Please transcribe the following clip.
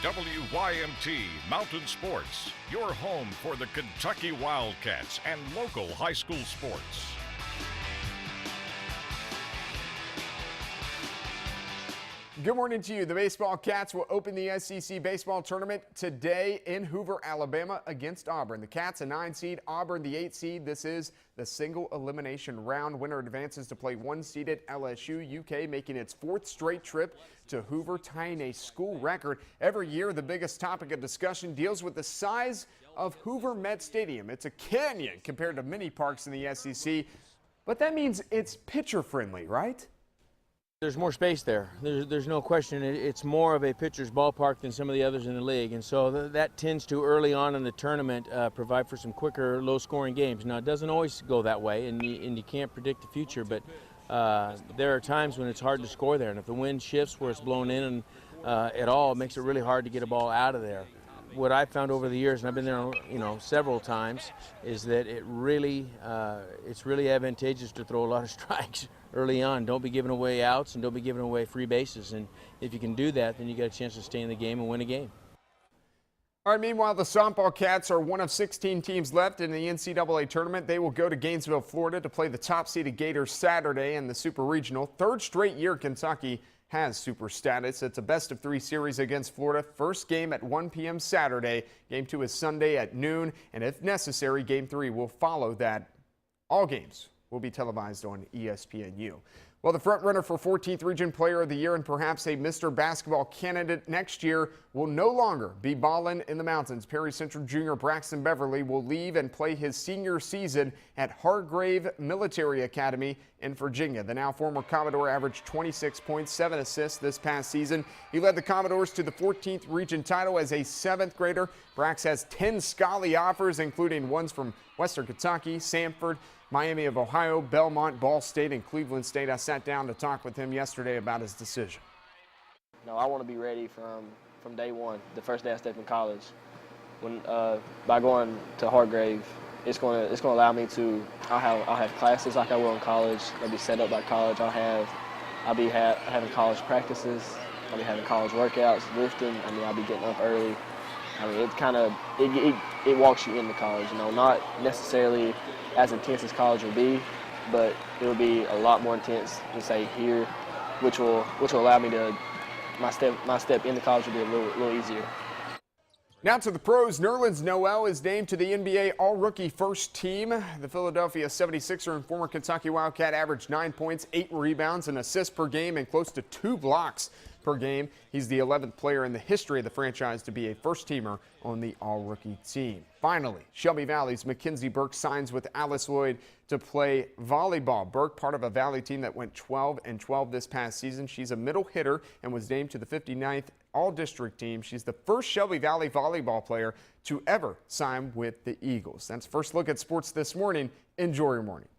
WYMT Mountain Sports, your home for the Kentucky Wildcats and local high school sports. Good morning to you. The Baseball Cats will open the SEC baseball tournament today in Hoover, Alabama against Auburn. The Cats a 9 seed, Auburn the 8 seed. This is the single elimination round. Winner advances to play 1-seeded LSU. UK making its 4th straight trip to Hoover, tying a school record. Every year the biggest topic of discussion deals with the size of Hoover Met Stadium. It's a canyon compared to many parks in the SEC, but that means it's pitcher friendly, right? There's more space there. There's no question. It's more of a pitcher's ballpark than some of the others in the league, and so that tends to early on in the tournament provide for some quicker, low-scoring games. Now, it doesn't always go that way, and you can't predict the future, but there are times when it's hard to score there, and if the wind shifts where it's blown in and at all, it makes it really hard to get a ball out of there. What I've found over the years, and I've been there, several times, is that it's really advantageous to throw a lot of strikes early on. Don't be giving away outs and don't be giving away free bases. And if you can do that, then you get a chance to stay in the game and win a game. All right, meanwhile, the Softball Cats are one of 16 teams left in the NCAA tournament. They will go to Gainesville, Florida to play the top-seeded Gators Saturday in the Super Regional. 3rd straight year Kentucky has super status. It's a best-of-3 series against Florida. First game at 1 p.m. Saturday. Game 2 is Sunday at noon, and if necessary, Game 3 will follow that. All games will be televised on ESPNU. Well, the front-runner for 14th Region Player of the Year and perhaps a Mr. Basketball candidate next year will no longer be balling in the mountains. Perry Central junior Braxton Beverly will leave and play his senior season at Hargrave Military Academy in Virginia. The now former Commodore averaged 26 points, 7 assists this past season. He led the Commodores to the 14th Region title as a 7th grader. Brax has 10 Scully offers, including ones from Western Kentucky, Samford, Miami of Ohio, Belmont, Ball State, and Cleveland State. I sat down to talk with him yesterday about his decision. I want to be ready from day one, the first day I step in college. By going to Hargrave, it's going to allow me to. I'll have classes like I will in college. They'll be set up by college. I'll be having college practices. I'll be having college workouts, lifting. I'll be getting up early. It walks you into college. Not necessarily as intense as college will be, but it will be a lot more intense than say here, which will allow me to my step into college will be a little easier. Now to the pros. Nerlens Noel is named to the NBA All-Rookie First Team. The Philadelphia 76er and former Kentucky Wildcat averaged 9 points, 8 rebounds, and assists per game, and close to 2 blocks per game. He's the 11th player in the history of the franchise to be a first-teamer on the All-Rookie team. Finally, Shelby Valley's Mackenzie Burke signs with Alice Lloyd to play volleyball. Burke, part of a Valley team that went 12-12 this past season. She's a middle hitter and was named to the 59th All-District team. She's the first Shelby Valley volleyball player to ever sign with the Eagles. That's First Look at Sports this morning. Enjoy your morning.